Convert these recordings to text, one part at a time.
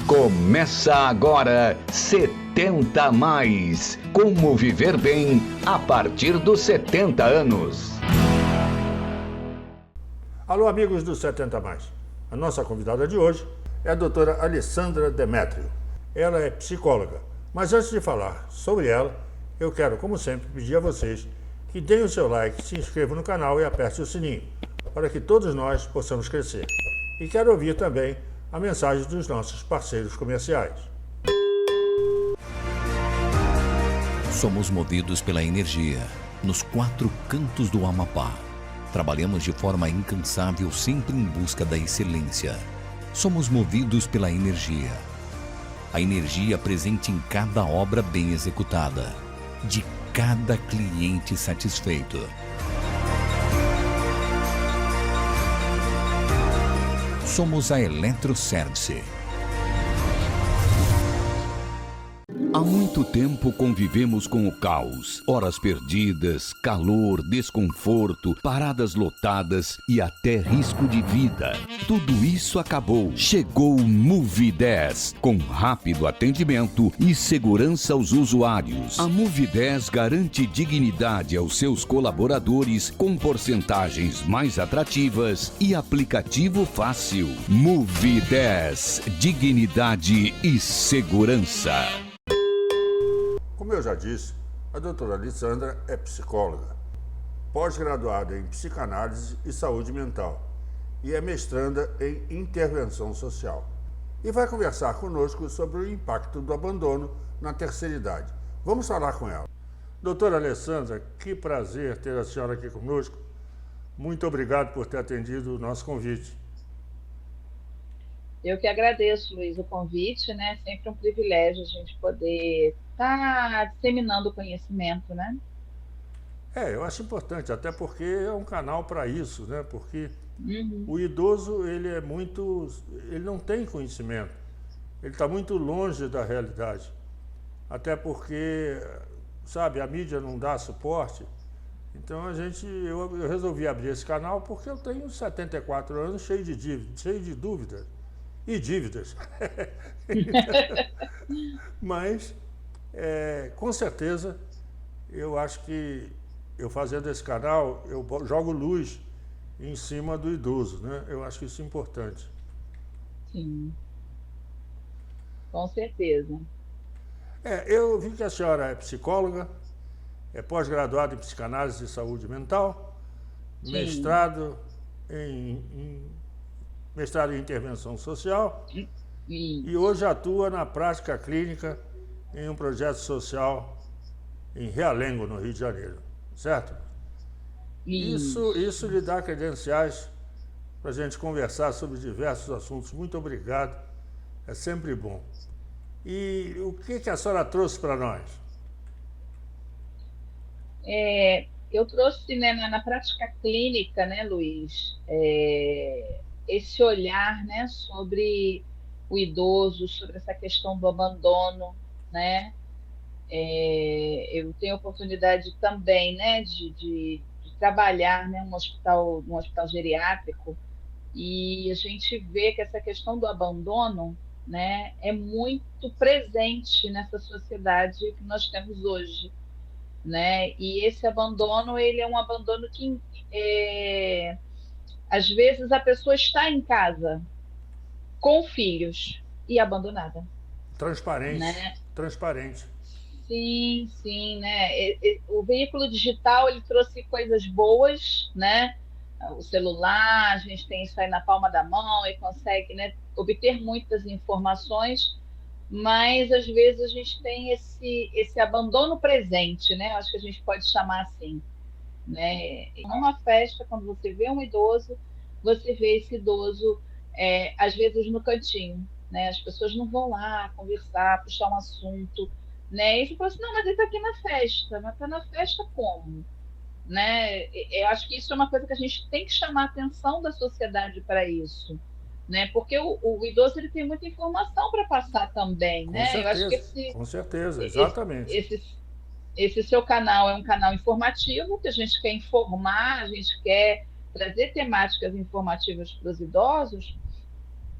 Começa agora 70 a mais. Como viver bem a partir dos 70 anos. Alô, amigos do 70 a mais. A nossa convidada de hoje é a doutora Alessandra Demétrio. Ela é psicóloga. Mas antes de falar sobre ela, eu quero, como sempre, pedir a vocês que deem o seu like, se inscrevam no canal e aperte o sininho, para que todos nós possamos crescer. E quero ouvir também a mensagem dos nossos parceiros comerciais. Somos movidos pela energia nos 4 cantos do Amapá. Trabalhamos de forma incansável, sempre em busca da excelência. Somos movidos pela energia. A energia presente em cada obra bem executada, de cada cliente satisfeito. Somos a Eletroservice. Há muito tempo convivemos com o caos, horas perdidas, calor, desconforto, paradas lotadas e até risco de vida. Tudo isso acabou. Chegou o Move 10, com rápido atendimento e segurança aos usuários. A Move 10 garante dignidade aos seus colaboradores com porcentagens mais atrativas e aplicativo fácil. Move 10, dignidade e segurança. Como eu já disse, a doutora Alessandra é psicóloga, pós-graduada em psicanálise e saúde mental e é mestranda em intervenção social. E vai conversar conosco sobre o impacto do abandono na terceira idade. Vamos falar com ela. Doutora Alessandra, que prazer ter a senhora aqui conosco. Muito obrigado por ter atendido o nosso convite. Eu que agradeço, Luiz, o convite, né? Sempre um privilégio a gente poder estar disseminando o conhecimento, né? Eu acho importante, até porque é um canal para isso, né? Porque o idoso, ele não tem conhecimento, ele está muito longe da realidade. Até porque, sabe, a mídia não dá suporte. Então eu resolvi abrir esse canal porque eu tenho 74 anos cheio de dúvidas. E dívidas. Mas, com certeza, eu acho que eu fazendo esse canal, eu jogo luz em cima do idoso, né? Eu acho que isso é importante. Sim, com certeza. Eu vi que a senhora é psicóloga, é pós-graduada em psicanálise e saúde mental, Sim. mestrado em intervenção social e hoje atua na prática clínica em um projeto social em Realengo, no Rio de Janeiro, certo? Isso lhe dá credenciais para a gente conversar sobre diversos assuntos. Muito obrigado, é sempre bom. E o que a senhora trouxe para nós? Eu trouxe, né, na prática clínica, né, Luiz, esse olhar, né, sobre o idoso, sobre essa questão do abandono, né? Eu tenho a oportunidade também, né, de trabalhar, né, num hospital geriátrico, e a gente vê que essa questão do abandono, né, é muito presente nessa sociedade que nós temos hoje, né? E esse abandono, ele é um abandono que às vezes a pessoa está em casa com filhos e abandonada. Transparente, né? transparente. Sim, né? O veículo digital, ele trouxe coisas boas, né? O celular, a gente tem isso aí na palma da mão e consegue, né, obter muitas informações, mas às vezes a gente tem esse abandono presente, né? Acho que a gente pode chamar assim, né? Numa festa, quando você vê um idoso, você vê esse idoso, às vezes no cantinho, né? As pessoas não vão lá conversar, puxar um assunto, né? E você fala assim, não, mas ele está aqui na festa, mas está na festa como? Né? Eu acho que isso é uma coisa que a gente tem que chamar a atenção da sociedade para isso, né? Porque o idoso, ele tem muita informação para passar também, Com né? certeza, Eu acho que com certeza, exatamente. esse seu canal é um canal informativo, que a gente quer informar, a gente quer trazer temáticas informativas para os idosos,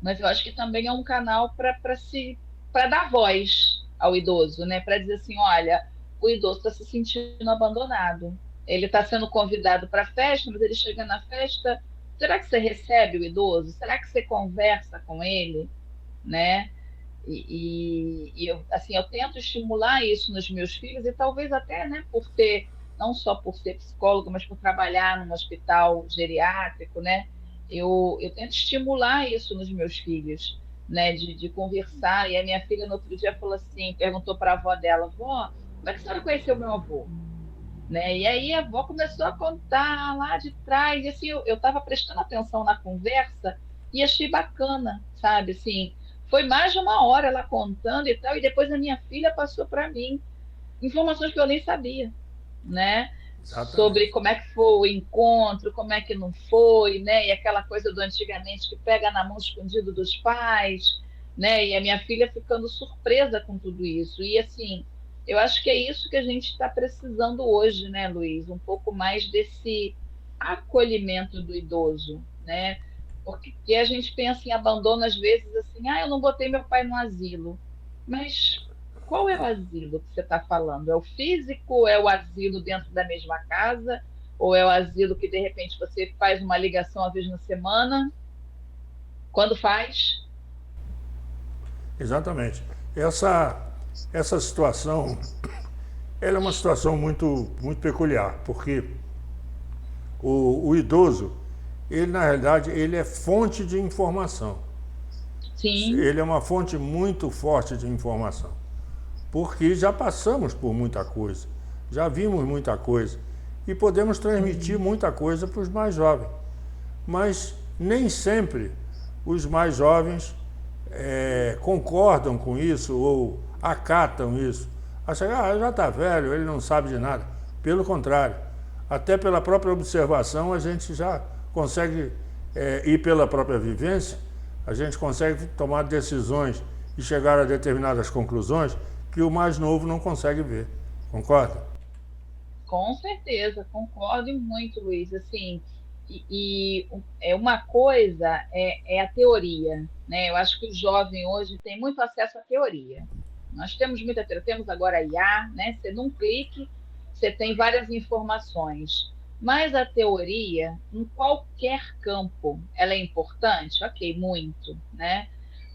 mas eu acho que também é um canal para dar voz ao idoso, né? Para dizer assim, olha, o idoso está se sentindo abandonado. Ele está sendo convidado para a festa, mas ele chega na festa. Será que você recebe o idoso? Será que você conversa com ele, né? E eu, assim, eu tento estimular isso nos meus filhos e talvez até, né, por ter, não só por ser psicólogo, mas por trabalhar num hospital geriátrico, né, eu tento estimular isso nos meus filhos, né, de conversar. E a minha filha no outro dia falou assim, perguntou para a avó dela, vó, como é que a senhora conheceu meu avô? Né? E aí a avó começou a contar lá de trás, e assim, eu estava prestando atenção na conversa e achei bacana, sabe? Assim, foi mais de uma hora ela contando e tal, e depois a minha filha passou para mim informações que eu nem sabia, né? Sobre Exatamente. como é que foi o encontro, como é que não foi, né? E aquela coisa do antigamente que pega na mão escondido dos pais, né? E a minha filha ficando surpresa com tudo isso. E assim, eu acho que é isso que a gente está precisando hoje, né, Luiz? Um pouco mais desse acolhimento do idoso, né? Porque a gente pensa em abandono às vezes assim, ah, eu não botei meu pai no asilo. Mas qual é o asilo que você está falando? É o físico? É o asilo dentro da mesma casa? Ou é o asilo que de repente você faz uma ligação uma vez na semana? Quando faz? Exatamente. Essa situação, ela é uma situação muito peculiar, porque o idoso, ele na realidade, ele é fonte de informação. Sim. Ele é uma fonte muito forte de informação, porque já passamos por muita coisa, já vimos muita coisa e podemos transmitir muita coisa para os mais jovens. Mas nem sempre os mais jovens concordam com isso ou acatam isso. Acham que já está velho, ele não sabe de nada. Pelo contrário, até pela própria observação a gente já consegue, e pela própria vivência, a gente consegue tomar decisões e chegar a determinadas conclusões que o mais novo não consegue ver. Concorda? Com certeza, concordo muito, Luiz. Assim, é uma coisa é a teoria, né? Eu acho que o jovem hoje tem muito acesso à teoria. Nós temos muita teoria, temos agora a IA, né? Você num clique, você tem várias informações. Mas a teoria, em qualquer campo, ela é importante? Ok, muito, né?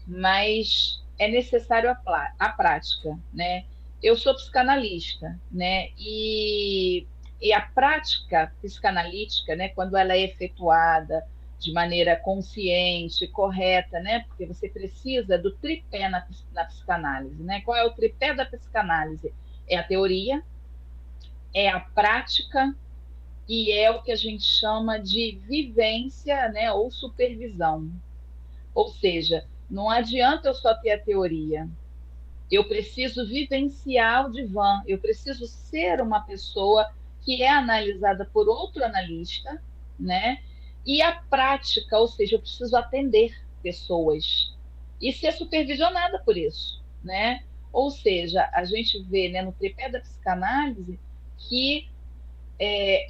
Mas é necessário a prática, né? Eu sou psicanalista, né? E a prática psicanalítica, né, quando ela é efetuada de maneira consciente, correta, né? Porque você precisa do tripé na psicanálise, né? Qual é o tripé da psicanálise? É a teoria, é a prática e é o que a gente chama de vivência, né, ou supervisão. Ou seja, não adianta eu só ter a teoria. Eu preciso vivenciar o divã, eu preciso ser uma pessoa que é analisada por outro analista, né? E a prática, ou seja, eu preciso atender pessoas e ser supervisionada por isso, né? Ou seja, a gente vê, né, no tripé da psicanálise que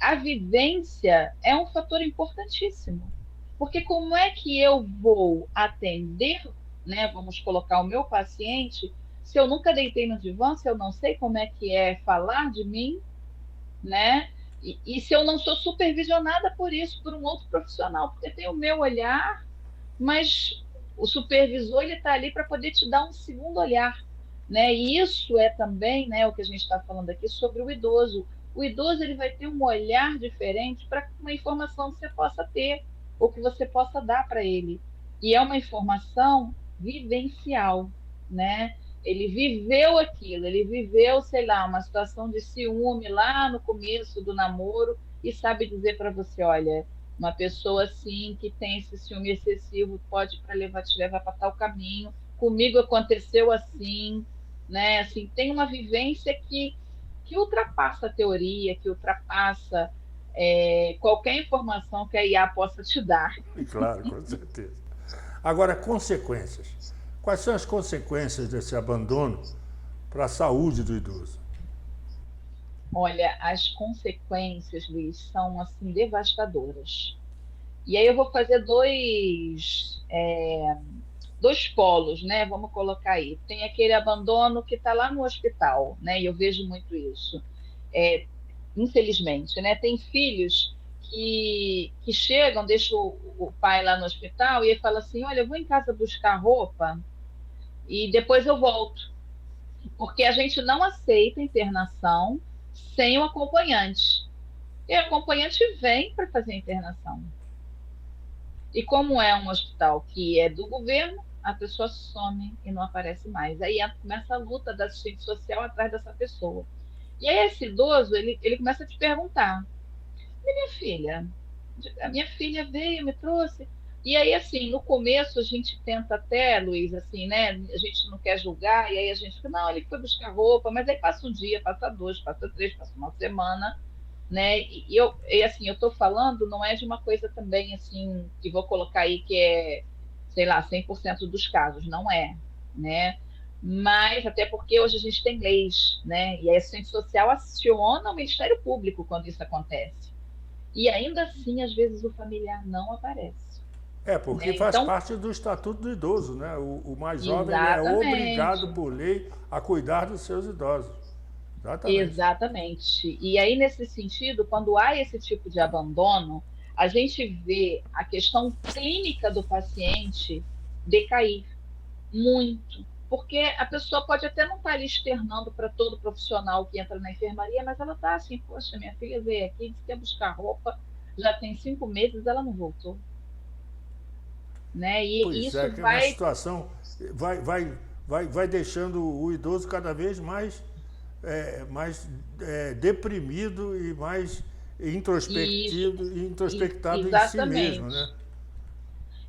a vivência é um fator importantíssimo. Porque como é que eu vou atender, né, vamos colocar o meu paciente, se eu nunca deitei no divã, se eu não sei como é que é falar de mim, né? E se eu não sou supervisionada por isso, por um outro profissional, porque tem o meu olhar, mas o supervisor ele está ali para poder te dar um segundo olhar, né? E isso é também, né, o que a gente está falando aqui sobre o idoso. O idoso ele vai ter um olhar diferente para uma informação que você possa ter ou que você possa dar para ele. E é uma informação vivencial, né? Ele viveu aquilo, ele viveu, sei lá, uma situação de ciúme lá no começo do namoro e sabe dizer para você, olha, uma pessoa assim que tem esse ciúme excessivo pode te levar para tal caminho. Comigo aconteceu assim, né? Assim, tem uma vivência que ultrapassa a teoria, que ultrapassa qualquer informação que a IA possa te dar. Claro, com certeza. Agora, consequências. Quais são as consequências desse abandono para a saúde do idoso? Olha, as consequências, Luiz, são assim devastadoras. E aí eu vou fazer dois polos, né? Vamos colocar aí. Tem aquele abandono que está lá no hospital, né? E eu vejo muito isso. É, infelizmente, né? Tem filhos que chegam, deixam o pai lá no hospital e ele fala assim: olha, eu vou em casa buscar roupa e depois eu volto. Porque a gente não aceita internação sem o acompanhante. E o acompanhante vem para fazer a internação. E como é um hospital que é do governo, a pessoa some e não aparece mais. Aí começa a luta da assistente social atrás dessa pessoa. E aí esse idoso, ele começa a te perguntar: e minha filha? A minha filha veio, me trouxe. E aí, assim, no começo a gente tenta até, Luiz, assim, né? A gente não quer julgar, e aí a gente fica, não, ele foi buscar roupa, mas aí passa um dia, passa dois, passa três, passa uma semana, né? Assim, eu tô falando, não é de uma coisa também, assim, que vou colocar aí que é, sei lá, 100% dos casos, não é, né? Mas até porque hoje a gente tem leis, né? E a assistente social aciona o Ministério Público quando isso acontece. E ainda assim, às vezes, o familiar não aparece. Porque Né? faz Então, parte do Estatuto do Idoso, né? O mais jovem ele é exatamente, obrigado por lei a cuidar dos seus idosos. Exatamente. exatamente. E aí, nesse sentido, quando há esse tipo de abandono, a gente vê a questão clínica do paciente decair muito. Porque a pessoa pode até não estar ali externando para todo profissional que entra na enfermaria, mas ela está assim: poxa, minha filha veio aqui, disse que ia buscar roupa, já tem 5 meses, ela não voltou. Né? E Pois é, isso que é uma vai. situação vai deixando o idoso cada vez mais deprimido e mais Isso, introspectado em si mesmo, exatamente. né?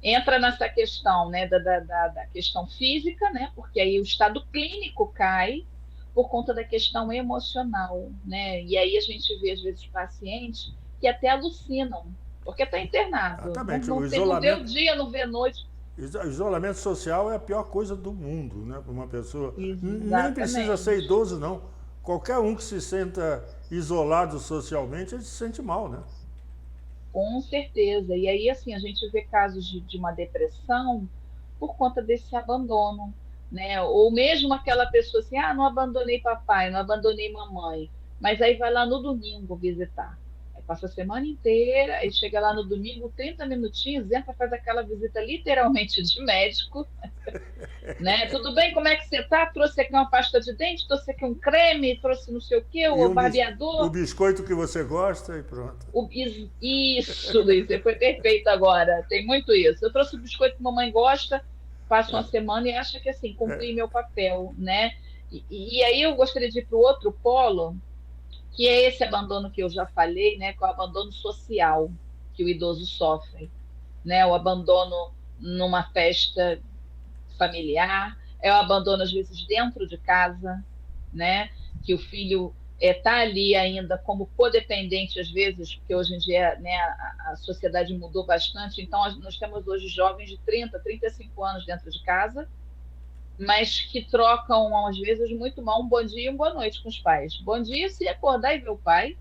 Entra nessa questão, né, da questão física, né, porque aí o estado clínico cai por conta da questão emocional, né, e aí a gente vê, às vezes, pacientes que até alucinam, porque está internado, não, Exatamente. não vê o dia, não vê a noite. O isolamento social é a pior coisa do mundo, né, para uma pessoa. Nem precisa ser Exatamente. idoso, não. Qualquer um que se senta isolado socialmente, ele se sente mal, né? Com certeza. E aí, assim, a gente vê casos de uma depressão por conta desse abandono, né? Ou mesmo aquela pessoa assim: ah, não abandonei papai, não abandonei mamãe, mas aí vai lá no domingo visitar. Aí passa a semana inteira, aí chega lá no domingo, 30 minutinhos, entra, faz aquela visita literalmente de médico, né? Tudo bem, como é que você tá? Trouxe aqui uma pasta de dente, trouxe aqui um creme, trouxe não sei o quê, E o o barbeador. biscoito que você gosta e pronto. Isso, Luiz, você foi perfeito agora. Tem muito isso. Eu trouxe o biscoito que mamãe gosta, passo uma semana e acho que assim, cumpri meu papel, né? E aí eu gostaria de ir para o outro polo, que é esse abandono que eu já falei, né? Que é o abandono social que o idoso sofre, né? O abandono numa festa familiar, é o abandono às vezes dentro de casa, né? Que o filho está ali ainda como codependente às vezes, porque hoje em dia, né, a sociedade mudou bastante, então nós temos hoje jovens de 30, 35 anos dentro de casa, mas que trocam às vezes muito mal um bom dia e uma boa noite com os pais. Bom dia se acordar e ver o pai,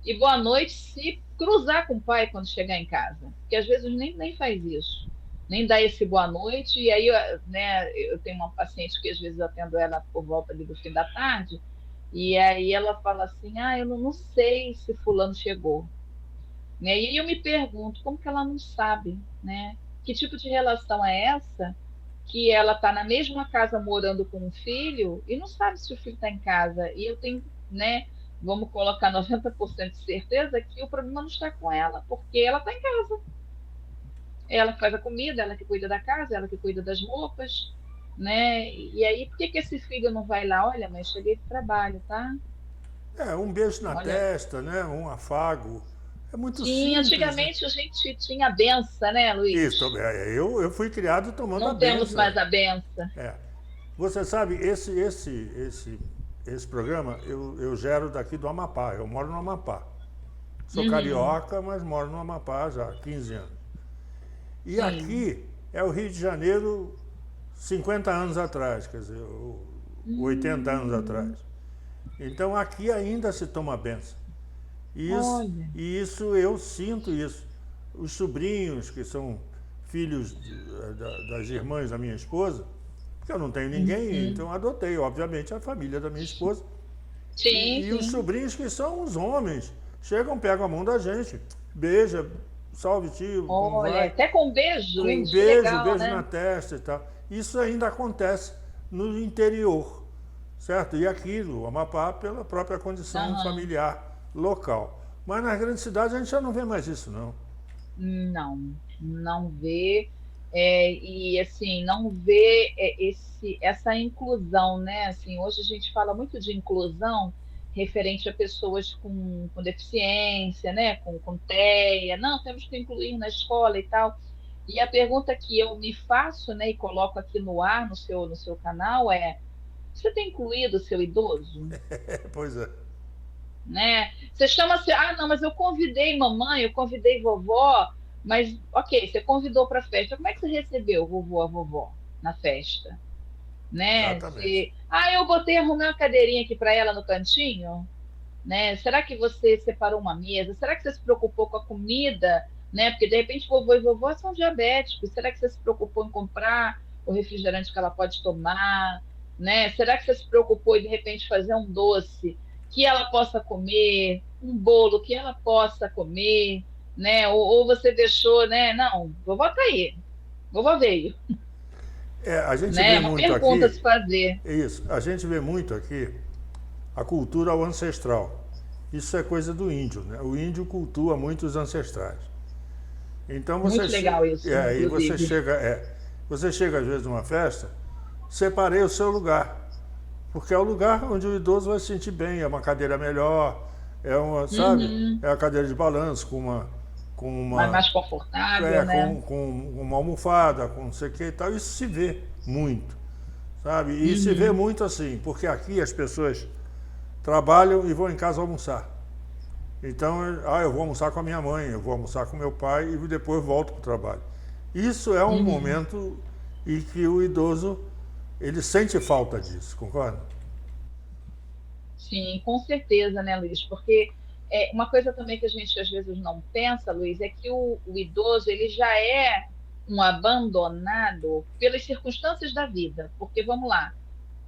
e boa noite se cruzar com o pai quando chegar em casa, porque às vezes nem faz isso, nem dá esse boa noite. E aí, né, eu tenho uma paciente que às vezes eu atendo ela por volta ali do fim da tarde, e aí ela fala assim: ah, eu não sei se fulano chegou. Né? E aí eu me pergunto, como que ela não sabe, né? Que tipo de relação é essa que ela está na mesma casa morando com um filho e não sabe se o filho está em casa? E eu tenho, né, vamos colocar 90% de certeza que o problema não está com ela, porque ela está em casa. Ela que faz a comida, ela que cuida da casa, ela que cuida das roupas, né? E aí, por que que esse filho não vai lá? Olha, mãe, cheguei do trabalho, tá? Um beijo na Olha, testa, né? Um afago. É muito tinha, simples, né? antigamente a gente tinha a benção, né, Isso, Luiz? eu fui criado tomando a Não temos benção. mais a benção. É. Você sabe, esse programa eu gero daqui do Amapá. Eu moro no Amapá. Sou Uhum, carioca, mas moro no Amapá já há 15 anos. E sim. aqui é o Rio de Janeiro 50 anos atrás, quer dizer, 80 anos atrás. Hum, Então aqui ainda se toma benção. olha. E isso eu sinto isso. Os sobrinhos que são filhos das irmãs da minha esposa, porque eu não tenho ninguém, então adotei, obviamente, a família da minha esposa. Sim, E os sobrinhos que são os homens, chegam, pegam a mão da gente, beija, salve tio, como olha, vai? até com beijo, Com Luiz, que beijo, legal, beijo né? na testa e tal. Isso ainda acontece no interior, certo? E aqui no Amapá, pela própria condição familiar local. Mas nas grandes cidades a gente já não vê mais isso, não. Não, não vê, e assim, não vê essa inclusão, né? Assim, hoje a gente fala muito de inclusão referente a pessoas com deficiência, né? Com TEA, não, temos que incluir na escola e tal. E a pergunta que eu me faço, né, e coloco aqui no ar, no seu canal, é: você tem incluído o seu idoso? Pois é. Né? Você chama assim, ah, não, mas eu convidei mamãe, eu convidei vovó, mas ok, você convidou para a festa, como é que você recebeu o vovô, a vovó na festa? Né? Exatamente. Eu botei, arrumei uma cadeirinha aqui para ela no cantinho, né? Será que você separou uma mesa? Será que você se preocupou com a comida? Né? Porque de repente vovô e vovó são diabéticos. Será que você se preocupou em comprar o refrigerante que ela pode tomar? Né? Será que você se preocupou em de repente fazer um doce que ela possa comer, um bolo que ela possa comer, né? Ou você deixou, né? Não, vovó tá aí, vovó veio, A gente né? vê É uma muito pergunta a se aqui, fazer. isso, a gente vê muito aqui a cultura ao ancestral. Isso é coisa do índio, né? O índio cultua muito os ancestrais. Então Muito legal isso, e inclusive. você chega às vezes numa festa, separei o seu lugar, porque é o lugar onde o idoso vai se sentir bem, é uma cadeira melhor, sabe? Uhum. É a cadeira de balanço com Mas uma mais confortável, né? com uma almofada, com não sei o que e tal. Isso se vê muito, sabe? E se vê Uhum. muito assim, porque aqui as pessoas trabalham e vão em casa almoçar. Então, eu vou almoçar com a minha mãe, eu vou almoçar com meu pai e depois volto para o trabalho. Isso é um Uhum. momento em que o idoso, ele sente falta disso, concorda? Sim, com certeza, né, Luiz? Porque uma coisa também que a gente às vezes não pensa, Luiz, é que o idoso ele já é um abandonado pelas circunstâncias da vida. Porque, vamos lá,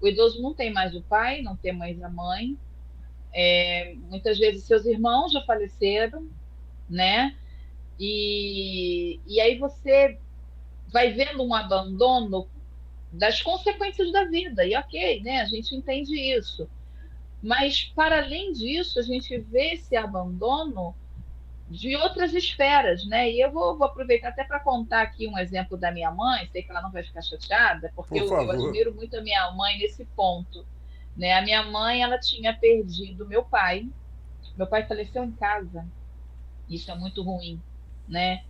o idoso não tem mais o pai, não tem mais a mãe, muitas vezes seus irmãos já faleceram, né? E aí você vai vendo um abandono das consequências da vida, e ok, né? A gente entende isso. Mas, para além disso, a gente vê esse abandono de outras esferas, né? E eu vou aproveitar até para contar aqui um exemplo da minha mãe, sei que ela não vai ficar chateada, porque Por eu favor. admiro muito a minha mãe nesse ponto, né? A minha mãe, ela tinha perdido meu pai faleceu em casa, isso é muito ruim, né?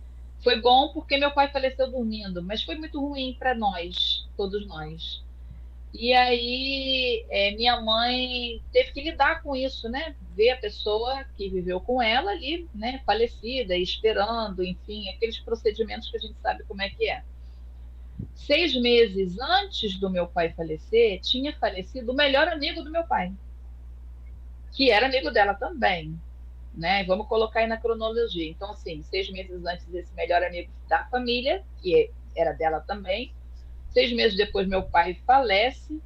Foi bom porque meu pai faleceu dormindo, mas foi muito ruim para nós, todos nós. E aí, minha mãe teve que lidar com isso, né? Ver a pessoa que viveu com ela ali, né? Falecida, esperando, enfim, aqueles procedimentos que a gente sabe como é que é. 6 meses antes do meu pai falecer, tinha falecido o melhor amigo do meu pai, que era amigo dela também, né? Vamos colocar aí na cronologia. Então, assim, 6 meses antes desse melhor amigo da família, que era dela também, 6 meses depois meu pai falece.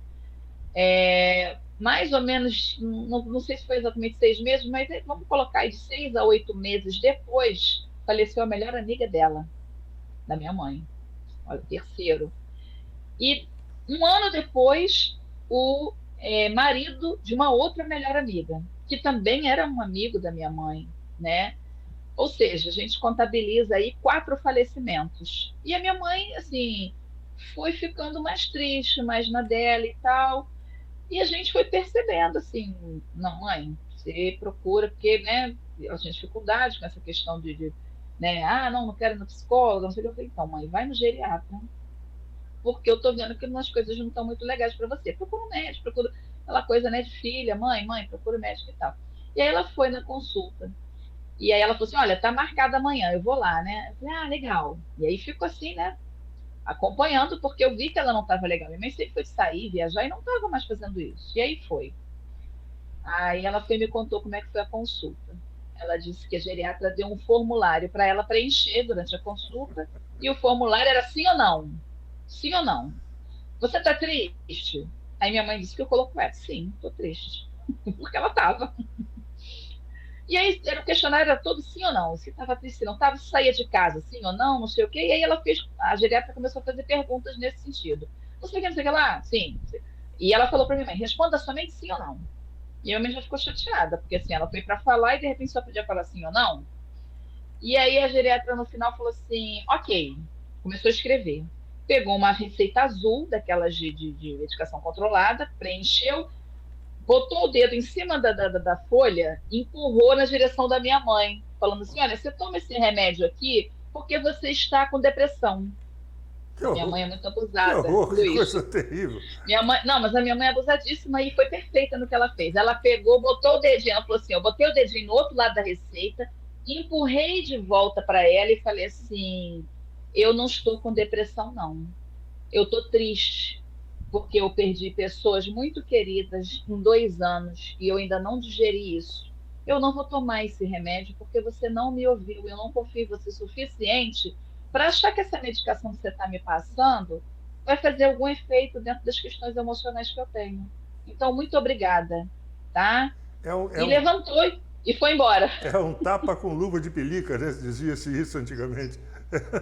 Mais ou menos, não sei se foi exatamente 6 meses, mas vamos colocar aí de 6 a 8 meses depois, faleceu a melhor amiga dela, da minha mãe, olha, o terceiro. E um ano depois, o marido de uma outra melhor amiga, que também era um amigo da minha mãe, né? Ou seja, a gente contabiliza aí 4 falecimentos. E a minha mãe, assim, foi ficando mais triste, mais na dela e tal. E a gente foi percebendo assim, não, mãe, você procura, porque, né, a gente tem dificuldade com essa questão né, não quero ir no psicólogo, não sei o que. Eu falei, então, mãe, vai no geriatra, porque eu tô vendo que umas coisas não estão muito legais para você. Procura um médico, procura aquela coisa, né, de filha, mãe, procura um médico e tal. E aí ela foi na consulta. E aí ela falou assim, olha, tá marcada amanhã, eu vou lá, né? Eu falei, legal. E aí ficou assim, né, acompanhando, porque eu vi que ela não estava legal. Minha mãe sempre foi sair, viajar e não estava mais fazendo isso. E aí foi. Aí ela foi e me contou como é que foi a consulta. Ela disse que a geriatra deu um formulário para ela preencher durante a consulta, e o formulário era sim ou não. Sim ou não. Você está triste? Aí minha mãe disse que eu coloco sim, estou triste. Porque ela estava. E aí o questionário era todo sim ou não. Se estava triste, se não estava, se saía de casa, sim ou não, não sei o quê. E aí a geriatra começou a fazer perguntas nesse sentido. Não sei o que, não sei o que lá, sim. E ela falou para minha mãe, responda somente sim ou não. E a minha mãe já ficou chateada, porque assim, ela foi para falar e de repente só podia falar sim ou não. E aí a geriatra no final falou assim, ok, começou a escrever. Pegou uma receita azul, daquelas de medicação controlada, preencheu, botou o dedo em cima da folha e empurrou na direção da minha mãe, falando assim, olha, você toma esse remédio aqui porque você está com depressão. Que Minha horror, mãe é muito que abusada, horror, que Luiz. coisa terrível. Minha mãe, não, mas a minha mãe é abusadíssima e foi perfeita no que ela fez. Ela pegou, botou o dedinho, ela falou assim, eu botei o dedinho no outro lado da receita, empurrei de volta para ela e falei assim, eu não estou com depressão, não. Eu estou triste, porque eu perdi pessoas muito queridas em 2 anos e eu ainda não digeri isso. Eu não vou tomar esse remédio porque você não me ouviu, eu não confio em você o suficiente para achar que essa medicação que você está me passando vai fazer algum efeito dentro das questões emocionais que eu tenho. Então, muito obrigada, tá? E levantou e foi embora. É um tapa com luva de pelica, né? Dizia-se isso antigamente.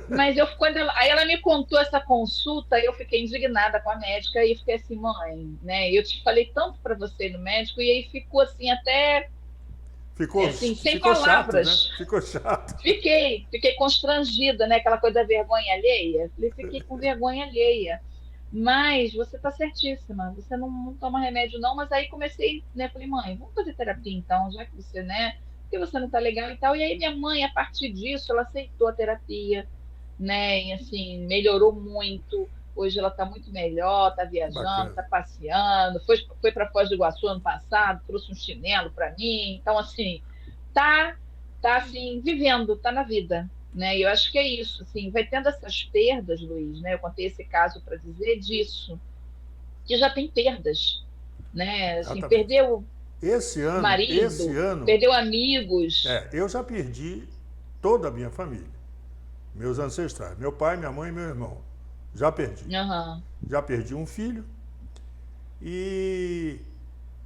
Mas aí ela me contou essa consulta e eu fiquei indignada com a médica e fiquei assim, mãe, né? Eu te falei tanto para você no médico e aí ficou assim até assim, sem palavras. Chato, né? Ficou chato. Fiquei constrangida, né? Aquela coisa da vergonha alheia. Fiquei com vergonha alheia. Mas você está certíssima, você não toma remédio não, mas aí comecei, né? Falei, mãe, vamos fazer terapia então, já que você, né? Porque você não está legal e tal. E aí minha mãe, a partir disso, ela aceitou a terapia, né? E assim, melhorou muito. Hoje ela está muito melhor, está viajando, está passeando, foi para Foz do Iguaçu ano passado, trouxe um chinelo para mim. Então, assim, tá assim, vivendo, tá na vida, né? E eu acho que é isso, assim, vai tendo essas perdas, Luiz, né? Eu contei esse caso para dizer disso, que já tem perdas, né? Assim, perdeu marido, perdeu amigos. Eu já perdi toda a minha família, meus ancestrais, meu pai, minha mãe e meu irmão. Já perdi. Uhum. Já perdi um filho. E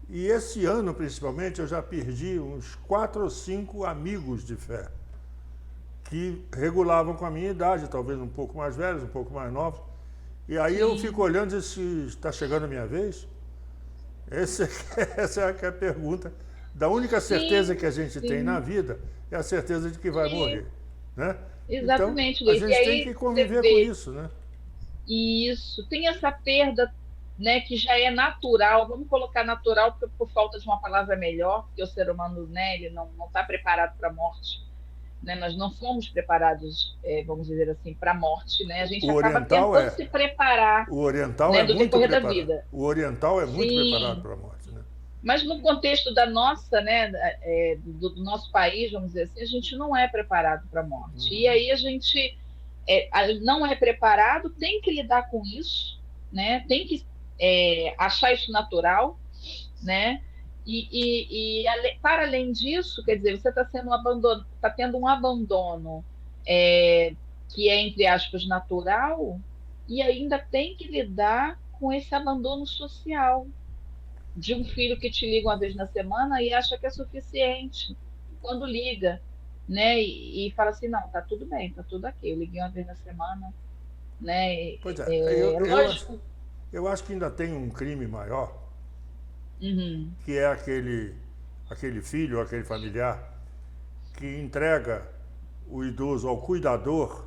esse ano, principalmente, eu já perdi uns 4 ou 5 amigos de fé que regulavam com a minha idade, talvez um pouco mais velhos, um pouco mais novos. E aí eu fico olhando e se está chegando a minha vez. Essa é a pergunta. Da única certeza que a gente tem na vida é a certeza de que vai morrer. Né? Exatamente, então, Luiz. A gente tem que conviver com isso, né? Isso, tem essa perda, né, que já é natural, vamos colocar natural por falta de uma palavra melhor, porque o ser humano, né, ele não está preparado para a morte, né, nós não fomos preparados, vamos dizer assim, para a morte, né, a gente acaba tentando se preparar, o oriental, né, é do muito decorrer da preparado. vida. O oriental é muito preparado para a morte, né? Mas no contexto da nossa, né, do nosso país, vamos dizer assim, a gente não é preparado para a morte. E aí a gente não é preparado, tem que lidar com isso, né? Tem que achar isso natural, né? Para além disso, quer dizer, você está tendo um abandono que é, entre aspas, natural, e ainda tem que lidar com esse abandono social de um filho que te liga uma vez na semana e acha que é suficiente quando liga, né? E fala assim, não, tá tudo bem, tá tudo ok, eu liguei uma vez na semana, né? Pois é, lógico. Eu acho que ainda tem um crime maior, que é aquele filho, aquele familiar que entrega o idoso ao cuidador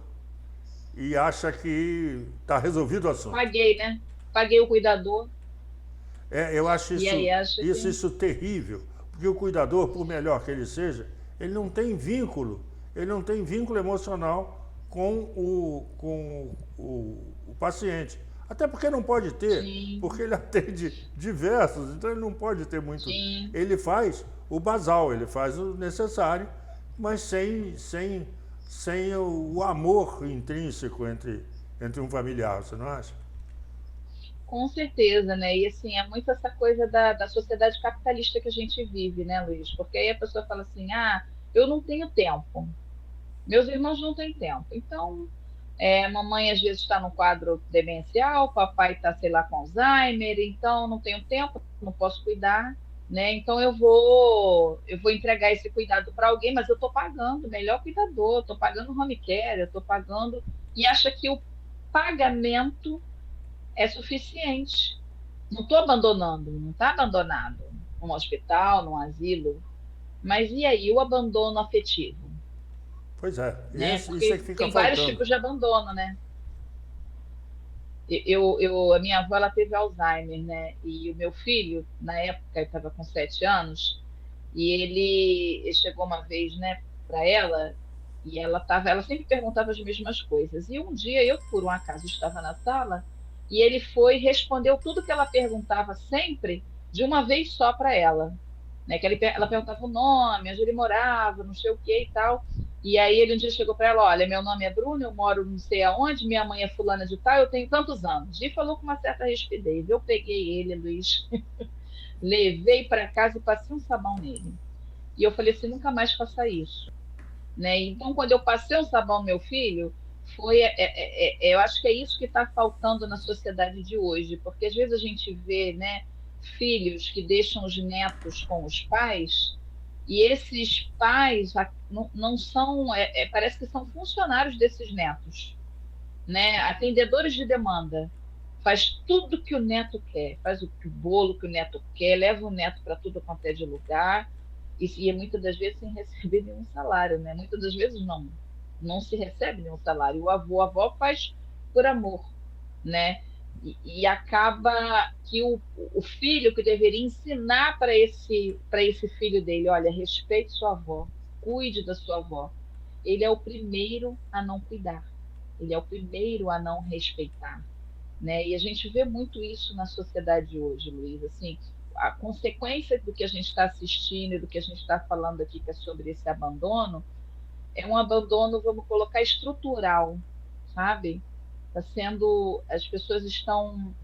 e acha que está resolvido o assunto. Paguei, né? Paguei o cuidador. Eu acho isso terrível, porque o cuidador, por melhor que ele seja, ele não tem vínculo emocional com o paciente. Até porque não pode ter, porque ele atende diversos, então ele não pode ter muito. Sim. Ele faz o basal, ele faz o necessário, mas sem o amor intrínseco entre um familiar, você não acha? Com certeza, né? E assim, é muito essa coisa da sociedade capitalista que a gente vive, né, Luiz? Porque aí a pessoa fala assim, eu não tenho tempo. Meus irmãos não têm tempo. Então, mamãe às vezes está no quadro demencial, papai está, sei lá, com Alzheimer, então não tenho tempo, não posso cuidar, né? Então eu vou entregar esse cuidado para alguém, mas eu estou pagando, melhor cuidador, estou pagando home care, eu estou pagando, e acha que o pagamento é suficiente. Não estou abandonando, não está abandonado num hospital, num asilo, mas e aí o abandono afetivo? Pois é, Né? isso Porque é que fica tem vários faltando. tipos de abandono, né? A minha avó ela teve Alzheimer, né? E o meu filho, na época, estava com 7 anos, e ele chegou uma vez, né, para ela, e ela sempre perguntava as mesmas coisas. E um dia eu, por um acaso, estava na sala, e ele foi e respondeu tudo que ela perguntava sempre, de uma vez só para ela. Né? Ela perguntava o nome, onde ele morava, não sei o que e tal. E aí ele um dia chegou para ela, olha, meu nome é Bruno, eu moro não sei aonde, minha mãe é fulana de tal, eu tenho tantos anos. E falou com uma certa rispidez. Eu peguei ele, Luiz, levei para casa e passei um sabão nele. E eu falei assim, nunca mais faça isso. Né? Então, quando eu passei um sabão no meu filho, eu acho que é isso que está faltando na sociedade de hoje, porque às vezes a gente vê, né, filhos que deixam os netos com os pais, e esses pais não são, parece que são funcionários desses netos, né? Atendedores de demanda. Faz tudo que o neto quer, faz o bolo que o neto quer, leva o neto para tudo quanto é de lugar, e muitas das vezes sem receber nenhum salário, né? Muitas das vezes não se recebe nenhum salário. O avô, a avó faz por amor, né? E acaba que o filho que deveria ensinar para esse filho dele, olha, respeite sua avó, cuide da sua avó. Ele é o primeiro a não cuidar, ele é o primeiro a não respeitar, né? E a gente vê muito isso na sociedade hoje, Luiz, assim, a consequência do que a gente está assistindo e do que a gente está falando aqui, que é sobre esse abandono, é um abandono, vamos colocar, estrutural, sabe? As pessoas estão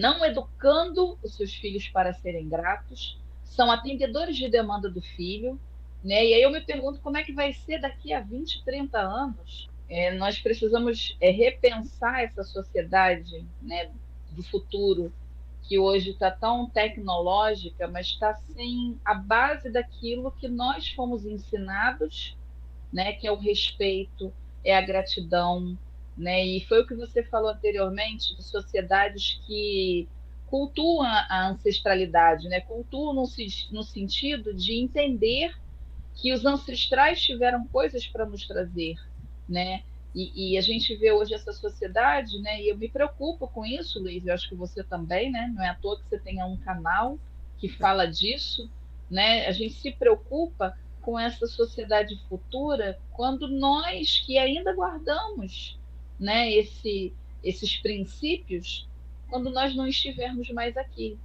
não educando os seus filhos para serem gratos, são atendedores de demanda do filho, né? E aí eu me pergunto como é que vai ser daqui a 20, 30 anos. Nós precisamos repensar essa sociedade, né, do futuro, que hoje está tão tecnológica, mas está sem a base daquilo que nós fomos ensinados, né, que é o respeito, é a gratidão, né? E foi o que você falou anteriormente, de sociedades que cultuam a ancestralidade, né? Cultuam no sentido de entender que os ancestrais tiveram coisas para nos trazer, né? E a gente vê hoje essa sociedade, né? E eu me preocupo com isso, Luiz. Eu acho que você também, né? Não é à toa que você tenha um canal que fala disso, né? A gente se preocupa com essa sociedade futura quando nós que ainda guardamos, né? Esses princípios, quando nós não estivermos mais aqui,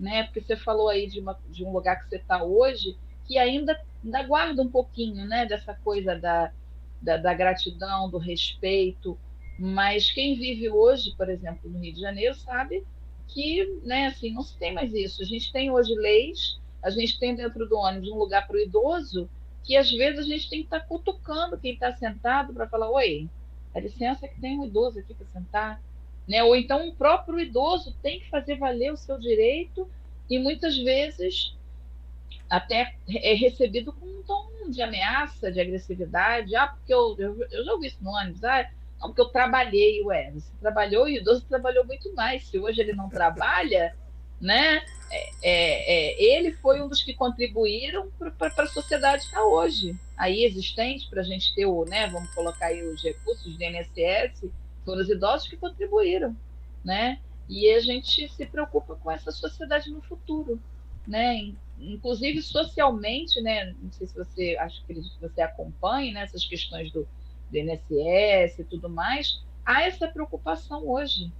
né? Porque você falou aí de um lugar que você está hoje que ainda guarda um pouquinho, né? Dessa coisa da gratidão, do respeito, mas quem vive hoje, por exemplo, no Rio de Janeiro, sabe que, né, assim, não se tem mais isso. A gente tem hoje leis, a gente tem dentro do ônibus um lugar para o idoso, que às vezes a gente tem que estar cutucando quem está sentado para falar, oi, dá licença que tem um idoso aqui para sentar. Né? Ou então o próprio idoso tem que fazer valer o seu direito e muitas vezes até é recebido com um tom de ameaça, de agressividade. Porque eu já ouvi isso no ônibus. Não, porque eu trabalhei. Ué, você trabalhou e o idoso trabalhou muito mais. Se hoje ele não trabalha, né? Ele foi um dos que contribuíram para a sociedade que está hoje, aí existente, para a gente ter né, vamos colocar aí os recursos do INSS, foram os idosos que contribuíram, né? E a gente se preocupa com essa sociedade no futuro, né? Inclusive socialmente, né? Não sei se você, acredito que você acompanha, né, essas questões do INSS e tudo mais, há essa preocupação hoje,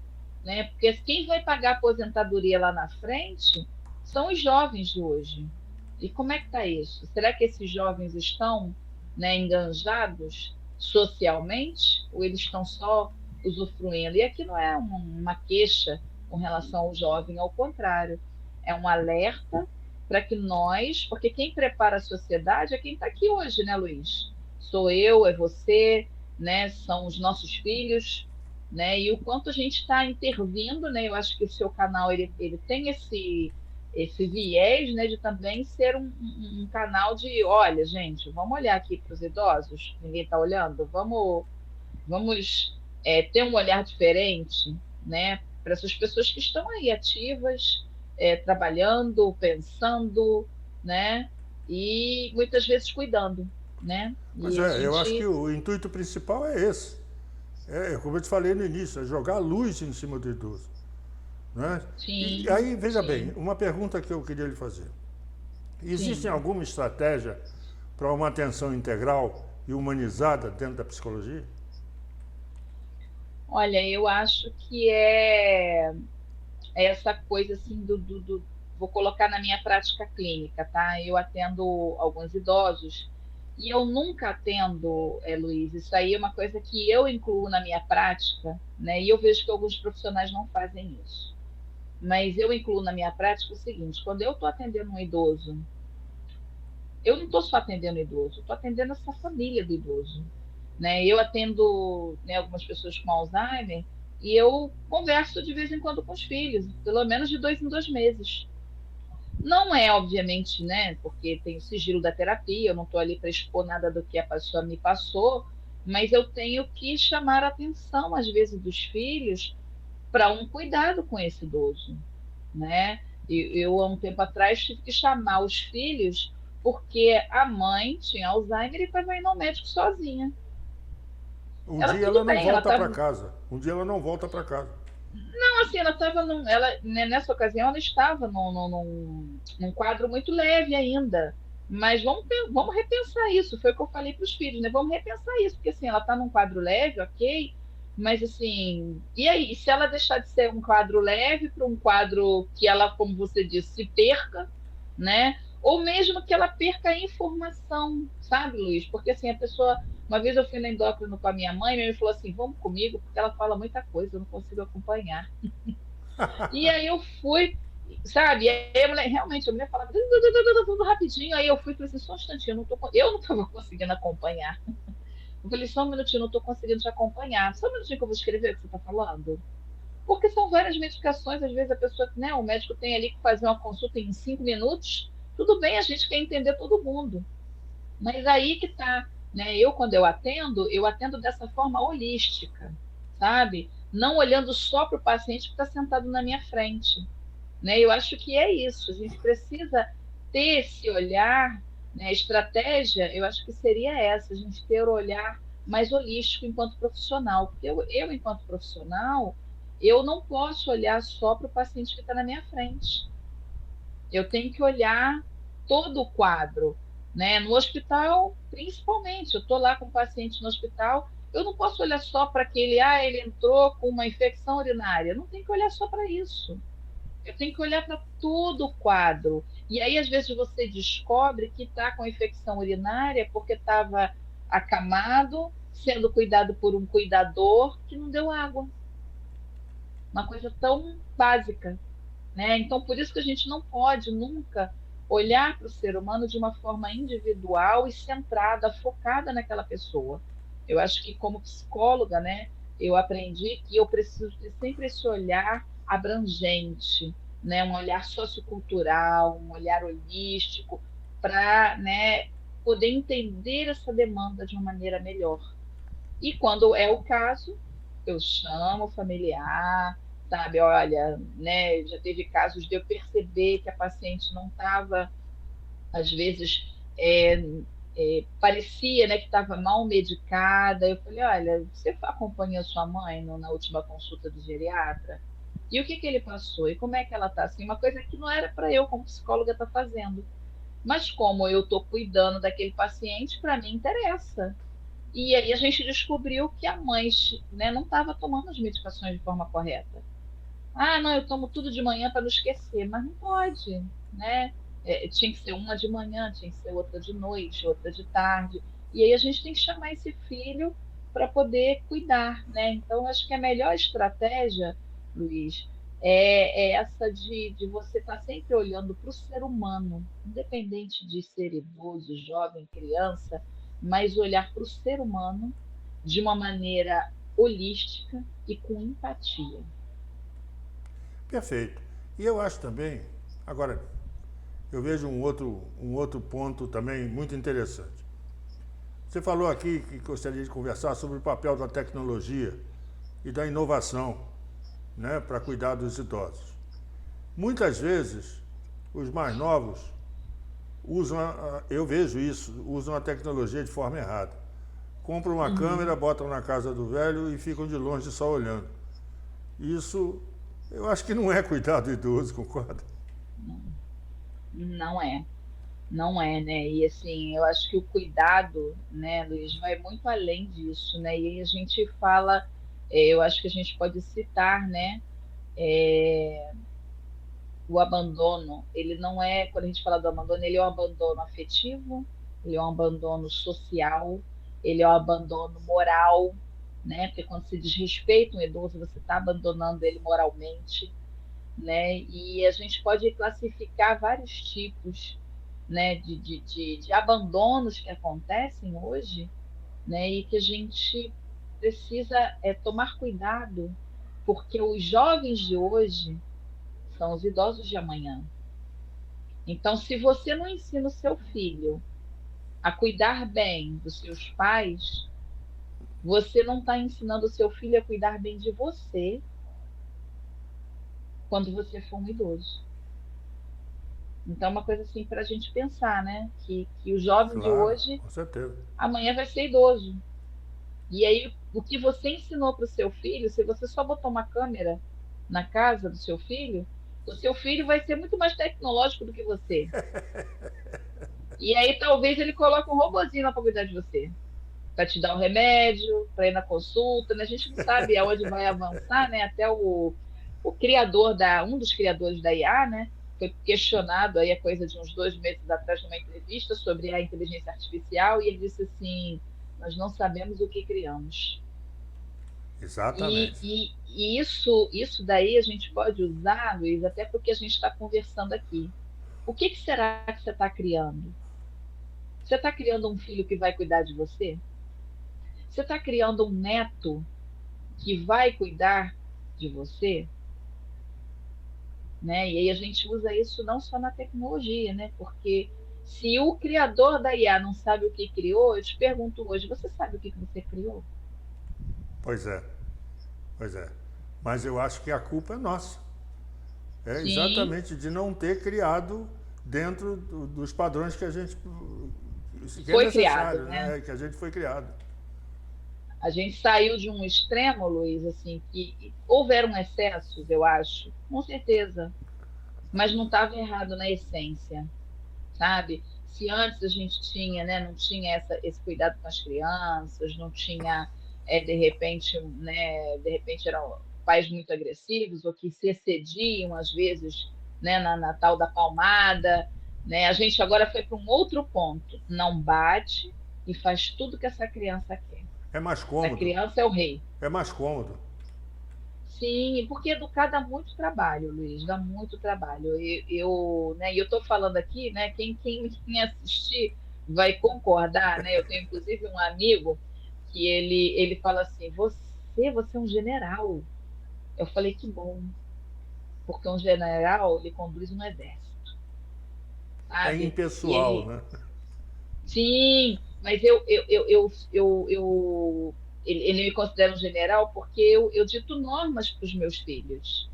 né? Porque quem vai pagar a aposentadoria lá na frente são os jovens de hoje. E como é que está isso? Será que esses jovens estão, né, enganjados socialmente ou eles estão só usufruindo? E aqui não é uma queixa com relação ao jovem, ao contrário, é um alerta para que nós, porque quem prepara a sociedade é quem está aqui hoje, né, Luiz? Sou eu, é você, né? São os nossos filhos, né? E o quanto a gente está intervindo, né? Eu acho que o seu canal ele tem esse viés, né, de também ser um canal de, olha, gente, vamos olhar aqui para os idosos, ninguém está olhando, vamos ter um olhar diferente, né, para essas pessoas que estão aí ativas, trabalhando, pensando, né, e muitas vezes cuidando, né? Pois E a é, eu acho que gente, o intuito principal é esse. Como eu te falei no início, é jogar luz em cima do idoso. Né? E sim, aí, veja bem, sim, uma pergunta que eu queria lhe fazer. Existe sim. alguma estratégia para uma atenção integral e humanizada dentro da psicologia? Olha, eu acho que é essa coisa assim vou colocar na minha prática clínica, tá? Eu atendo alguns idosos e eu nunca atendo, Luiz, isso aí é uma coisa que eu incluo na minha prática, né? E eu vejo que alguns profissionais não fazem isso. Mas eu incluo na minha prática o seguinte: quando eu estou atendendo um idoso, eu não estou só atendendo o idoso, estou atendendo essa família do idoso, né? Eu atendo, né, algumas pessoas com Alzheimer e eu converso de vez em quando com os filhos, pelo menos de 2 em 2 meses. Não é, obviamente, né, porque tem o sigilo da terapia, eu não estou ali para expor nada do que a pessoa me passou, mas eu tenho que chamar a atenção, às vezes, dos filhos para um cuidado com esse idoso, né? Eu, há um tempo atrás, tive que chamar os filhos porque a mãe tinha Alzheimer e estava indo ao médico sozinha. Um Ela dia tudo ela não bem, ela volta para estava. casa. Um dia ela não volta para casa. Não, assim, ela estava. Ela, né, nessa ocasião, ela estava num quadro muito leve ainda. Mas vamos repensar isso. Foi o que eu falei para os filhos, né? Vamos repensar isso, porque assim, ela está num quadro leve, ok. Mas assim, e aí? Se ela deixar de ser um quadro leve para um quadro que ela, como você disse, se perca, né? Ou mesmo que ela perca a informação, sabe, Luiz? Porque assim, a pessoa. Uma vez eu fui na endócrino com a minha mãe, minha mãe falou assim: vamos comigo, porque ela fala muita coisa, eu não consigo acompanhar. E aí eu fui, sabe? E aí a mulher, realmente, a mulher falava tudo rapidinho. Aí eu fui e falei assim: só um instantinho, eu não estava conseguindo acompanhar. Eu falei: só um minutinho, não estou conseguindo te acompanhar. Só um minutinho que eu vou escrever o que você está falando. Porque são várias medicações, às vezes a pessoa, né, o médico tem ali que fazer uma consulta em 5 minutos. Tudo bem, a gente quer entender todo mundo. Mas aí que tá, né? Quando eu atendo dessa forma holística, sabe? Não olhando só para o paciente que está sentado na minha frente, né? Eu acho que é isso. A gente precisa ter esse olhar, né? A estratégia, eu acho que seria essa, a gente ter o olhar mais holístico enquanto profissional. Porque enquanto profissional, eu não posso olhar só para o paciente que está na minha frente. Eu tenho que olhar todo o quadro, né? No hospital, principalmente, eu estou lá com o paciente no hospital, eu não posso olhar só para aquele, ele entrou com uma infecção urinária. Não tem que olhar só para isso. Eu tenho que olhar para todo o quadro. E aí, às vezes, você descobre que está com infecção urinária porque estava acamado, sendo cuidado por um cuidador que não deu água. Uma coisa tão básica, né? Então, por isso que a gente não pode nunca olhar para o ser humano de uma forma individual e centrada, focada naquela pessoa. Eu acho que, como psicóloga, né, eu aprendi que eu preciso ter sempre esse olhar abrangente, né, um olhar sociocultural, um olhar holístico, para, né, poder entender essa demanda de uma maneira melhor. E quando é o caso, eu chamo o familiar, sabe? Olha, né? Já teve casos de eu perceber que a paciente não estava, às vezes, parecia, né, que estava mal medicada. Eu falei: olha, você acompanhou a sua mãe na última consulta do geriatra? E o que que ele passou? E como é que ela está? Assim, uma coisa que não era para eu, como psicóloga, estar fazendo. Mas como eu estou cuidando daquele paciente, para mim interessa. E aí a gente descobriu que a mãe, né, não estava tomando as medicações de forma correta. Ah, não, eu tomo tudo de manhã para não esquecer, mas não pode, né? Tinha que ser uma de manhã, tinha que ser outra de noite, outra de tarde. E aí a gente tem que chamar esse filho para poder cuidar, né? Então, acho que a melhor estratégia, Luiz, é essa de você estar sempre olhando para o ser humano, independente de ser idoso, jovem, criança, mas olhar para o ser humano de uma maneira holística e com empatia. Perfeito. E eu acho também, agora, eu vejo um outro ponto também muito interessante. Você falou aqui que gostaria de conversar sobre o papel da tecnologia e da inovação, né, para cuidar dos idosos. Muitas vezes, os mais novos usam, eu vejo isso, usam a tecnologia de forma errada. Compram uma câmera, botam na casa do velho e ficam de longe só olhando. Isso, eu acho que não é cuidar do idoso, concorda? Não é, não é, né? E assim, eu acho que o cuidado, né, Luiz, vai muito além disso, né? E aí a gente fala, eu acho que a gente pode citar, né? O abandono, ele não é, quando a gente fala do abandono, ele é um abandono afetivo, ele é um abandono social, ele é um abandono moral, né? Porque quando se desrespeita um idoso, você está abandonando ele moralmente, né? E a gente pode classificar vários tipos, né, de abandonos que acontecem hoje, né? E que a gente precisa tomar cuidado, porque os jovens de hoje são os idosos de amanhã. Então, se você não ensina o seu filho a cuidar bem dos seus pais, você não está ensinando o seu filho a cuidar bem de você quando você for um idoso. Então, é uma coisa assim para a gente pensar, né? Que o jovem de Claro, hoje, com certeza. amanhã vai ser idoso. E aí, o que você ensinou para o seu filho, se você só botou uma câmera na casa do seu filho, o seu filho vai ser muito mais tecnológico do que você. E aí, talvez ele coloque um robozinho lá para cuidar de você, para te dar o remédio, para ir na consulta, né? A gente não sabe aonde vai avançar, né? Até o criador um dos criadores da IA, né? Foi questionado aí a coisa de uns 2 meses atrás numa entrevista sobre a inteligência artificial e ele disse assim: nós não sabemos o que criamos. E, Exatamente. e, e isso daí a gente pode usar, Luiz, até porque a gente está conversando aqui. O que será que você está criando? Você está criando um filho que vai cuidar de você? Você está criando um neto que vai cuidar de você? Né? E aí a gente usa isso não só na tecnologia, né? Porque se o criador da IA não sabe o que criou, eu te pergunto hoje, você sabe o que você criou? Pois é, pois é. Mas eu acho que a culpa é nossa. É Sim, exatamente de não ter criado dentro dos padrões que a gente que é foi criado, necessário, né? né? Que a gente foi criado. A gente saiu de um extremo, Luiz, assim, que houveram excessos, eu acho, com certeza, mas não estava errado na essência, sabe? Se antes a gente tinha, né, não tinha esse cuidado com as crianças, não tinha, de repente eram pais muito agressivos ou que se excediam às vezes, né, na tal da palmada, né? A gente agora foi para um outro ponto, não bate e faz tudo que essa criança quer. É mais A cômodo. criança é o rei. É mais cômodo. Sim, porque educar dá muito trabalho, Luiz, dá muito trabalho. Né, e eu estou falando aqui, né, quem assistir vai concordar, né? Eu tenho inclusive um amigo que ele fala assim, você é um general. Eu falei, que bom, porque um general, ele conduz um exército, É sabe? E impessoal, ele, né? sim, mas ele me considera um general porque eu dito normas para os meus filhos,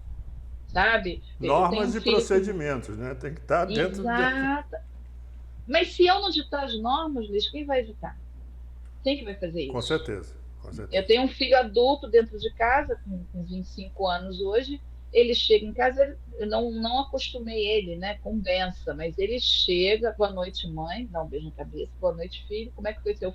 sabe? Eu tenho um Normas e filho que. procedimentos, né? Tem que estar dentro de... Exato. Mas se eu não ditar as normas, Luiz, quem vai ditar? Quem que vai fazer Com isso? certeza, com Eu certeza. tenho um filho adulto dentro de casa, com 25 anos hoje. Ele chega em casa, eu não acostumei ele, né, com benção, mas ele chega, boa noite, mãe, dá um beijo na cabeça, boa noite, filho, como é que foi seu.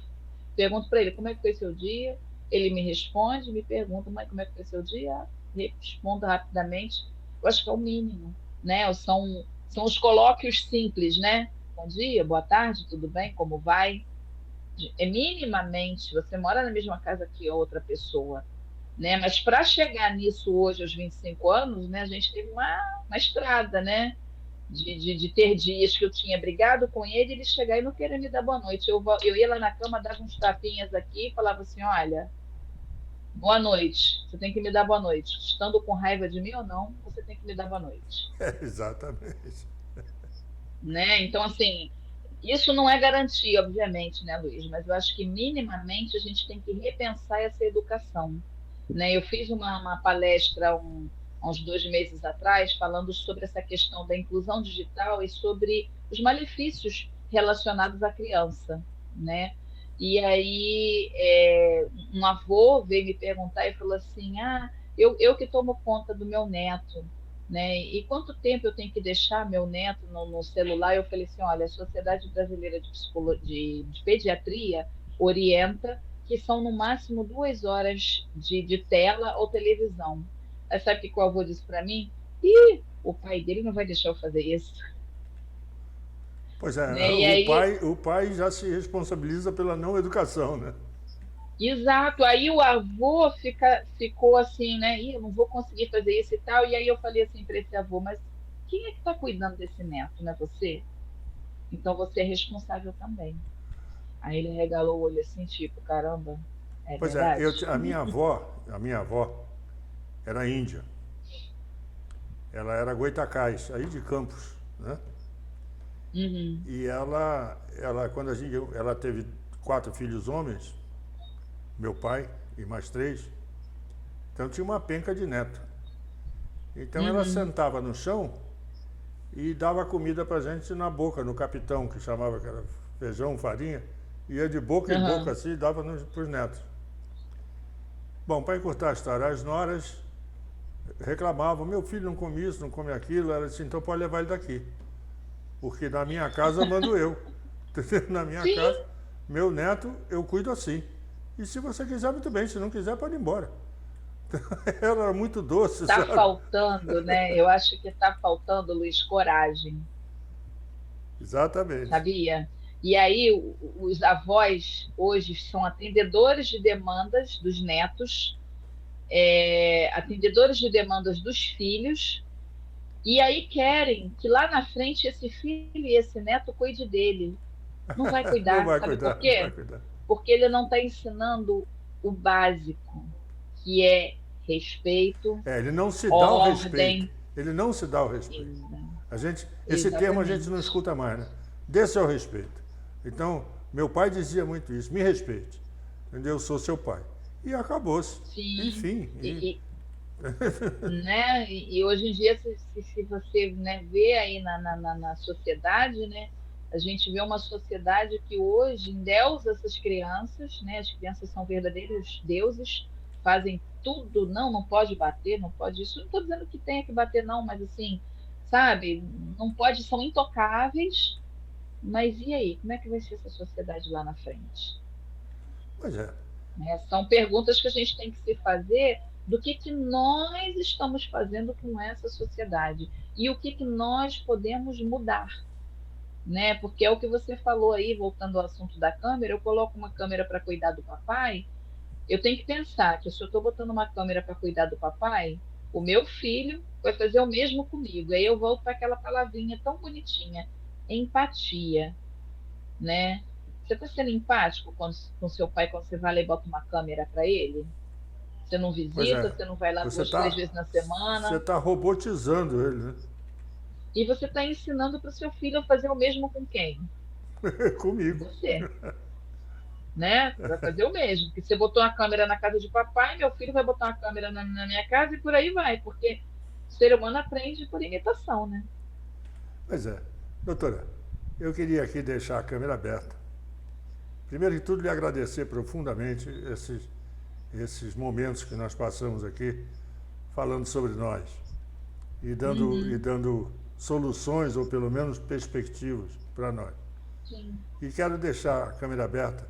Pergunto para ele como é que foi seu dia, ele me responde, me pergunta, mãe, como é que foi seu dia? Respondo rapidamente. Eu acho que é o mínimo, né? São os colóquios simples, né? Bom dia, boa tarde, tudo bem? Como vai? É minimamente, você mora na mesma casa que outra pessoa. né? Mas para chegar nisso hoje, aos 25 anos, né, a gente teve uma estrada, né? De ter dias que eu tinha brigado com ele, ele chegar e não querer me dar boa noite. Eu ia lá na cama, dava uns tapinhas aqui e falava assim: olha, boa noite, você tem que me dar boa noite. Estando com raiva de mim ou não, você tem que me dar boa noite. Exatamente. Né? Então, assim, isso não é garantia, obviamente, né, Luiz? Mas eu acho que minimamente a gente tem que repensar essa educação. Né? Eu fiz uma palestra há uns 2 meses atrás falando sobre essa questão da inclusão digital e sobre os malefícios relacionados à criança, né? E aí um avô veio me perguntar e falou assim: eu que tomo conta do meu neto, né? E quanto tempo eu tenho que deixar meu neto no celular? Eu falei assim: olha, a Sociedade Brasileira de Pediatria orienta que são no máximo 2 horas de tela ou televisão. Aí sabe o que o avô disse para mim? Ih, o pai dele não vai deixar eu fazer isso. Pois é, Né? E aí, o pai já se responsabiliza pela não educação, né? exato, aí o avô ficou assim, né? Ih, eu não vou conseguir fazer isso e tal. E aí eu falei assim para esse avô: mas quem é que está cuidando desse neto? Não é você? Então você é responsável também. Aí ele regalou o olho assim, tipo: caramba, é Pois é, verdade? a minha avó era índia. Ela era Goitacás, aí de Campos, né? Uhum, E quando ela teve 4 filhos homens, meu pai e mais 3, então tinha uma penca de neto. Então ela uhum, sentava no chão e dava comida pra gente na boca, no capitão, que chamava, que era feijão, farinha, ia de boca em boca uhum. assim e dava pros netos. Bom, para encurtar a história, as noras reclamavam: meu filho não come isso, não come aquilo. Ela disse: então pode levar ele daqui, porque na minha casa mando eu. Na minha Sim, casa, meu neto, eu cuido assim. E se você quiser, muito bem, se não quiser, pode ir embora. Ela era muito doce, tá sabe? faltando, né? Eu acho que tá faltando, Luiz, coragem, Exatamente. sabia? E aí, os avós hoje são atendedores de demandas dos netos, atendedores de demandas dos filhos, e aí querem que lá na frente esse filho e esse neto cuide dele. Não vai Não cuidar, vai sabe por cuidar, não vai quê? cuidar. Porque ele não está ensinando o básico, que é respeito, Ele não se dá o respeito. ordem. Ele não se dá o respeito. Exa- Esse termo a gente não Exatamente. escuta mais, né? Dê seu respeito. Então, meu pai dizia muito isso: me respeite. Entendeu? Eu sou seu pai. E acabou-se. Sim. Enfim. Né? E hoje em dia, se você, né, vê aí na sociedade, né, a gente vê uma sociedade que hoje endeusa essas crianças, né, as crianças são verdadeiros deuses, fazem tudo, não pode bater, não pode isso. Não estou dizendo que tenha que bater, não, mas assim, sabe, não pode, são intocáveis, mas e aí, como é que vai ser essa sociedade lá na frente? Pois é. Né? São perguntas que a gente tem que se fazer do que nós estamos fazendo com essa sociedade e o que nós podemos mudar, né? Porque é o que você falou aí, voltando ao assunto da câmera, eu coloco uma câmera para cuidar do papai, eu tenho que pensar que se eu estou botando uma câmera para cuidar do papai, o meu filho vai fazer o mesmo comigo. Aí eu volto para aquela palavrinha tão bonitinha, empatia, né? Você está sendo empático com seu pai quando você vai lá e bota uma câmera para ele? Você não Pois visita, é. você não vai lá Você 2, 3 vezes na semana. está robotizando ele, né? E você está ensinando para o seu filho fazer o mesmo com quem? Com Comigo. você. Né? Vai fazer o mesmo. Porque você botou uma câmera na casa de papai, meu filho vai botar uma câmera na minha casa e por aí vai. Porque o ser humano aprende por imitação, né? Pois é. Doutora, eu queria aqui deixar a câmera aberta. Primeiro de tudo, lhe agradecer profundamente esses momentos que nós passamos aqui falando sobre nós e Uhum, dando soluções ou pelo menos perspectivas para nós. sim. E quero deixar a câmera aberta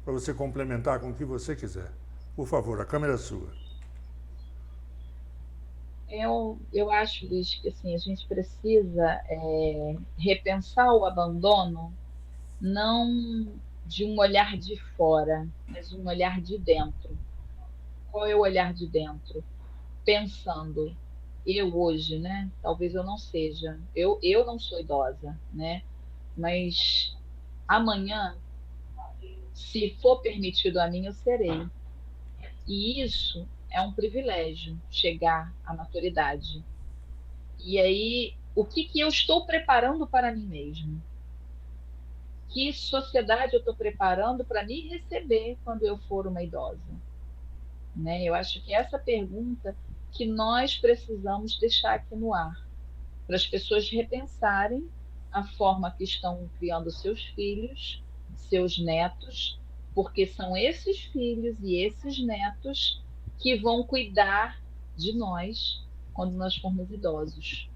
para você complementar com o que você quiser. Por favor, a câmera é sua. Eu acho, Luiz, que assim, a gente precisa repensar o abandono não de um olhar de fora, mas de um olhar de dentro. Qual é o olhar de dentro? Pensando, eu hoje, né? Talvez eu não seja, eu não sou idosa, né? Mas amanhã, se for permitido a mim, eu serei. E isso é um privilégio, chegar à maturidade. E aí, o que eu estou preparando para mim mesmo? Que sociedade eu estou preparando para me receber quando eu for uma idosa? Né? Eu acho que essa pergunta que nós precisamos deixar aqui no ar, para as pessoas repensarem a forma que estão criando seus filhos, seus netos, porque são esses filhos e esses netos que vão cuidar de nós quando nós formos idosos.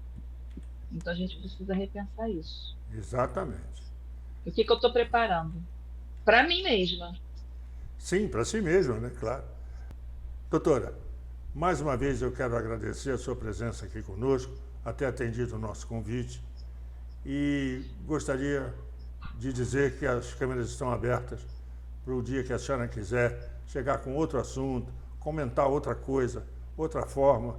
Então a gente precisa repensar isso. Exatamente. O que eu estou preparando? Para mim mesma. Sim, para si mesmo, né? Claro. Doutora, mais uma vez eu quero agradecer a sua presença aqui conosco, ter atendido o nosso convite, e gostaria de dizer que as câmeras estão abertas para o dia que a senhora quiser chegar com outro assunto, comentar outra coisa, outra forma.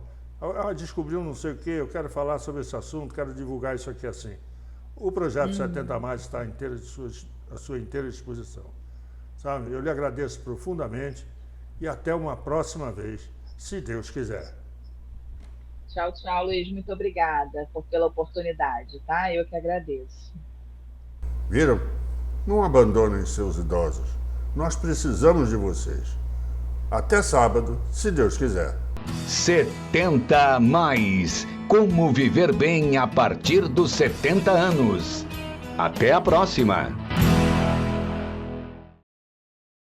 Descobriu não sei o quê, eu quero falar sobre esse assunto, quero divulgar isso aqui assim. O projeto 70 Mais está à sua inteira disposição. Sabe? Eu lhe agradeço profundamente e até uma próxima vez, se Deus quiser. Tchau, tchau, Luiz. Muito obrigada pela oportunidade, tá? Eu que agradeço. Viram? Não abandonem seus idosos. Nós precisamos de vocês. Até sábado, se Deus quiser. 70 mais. Como viver bem a partir dos 70 anos. Até a próxima.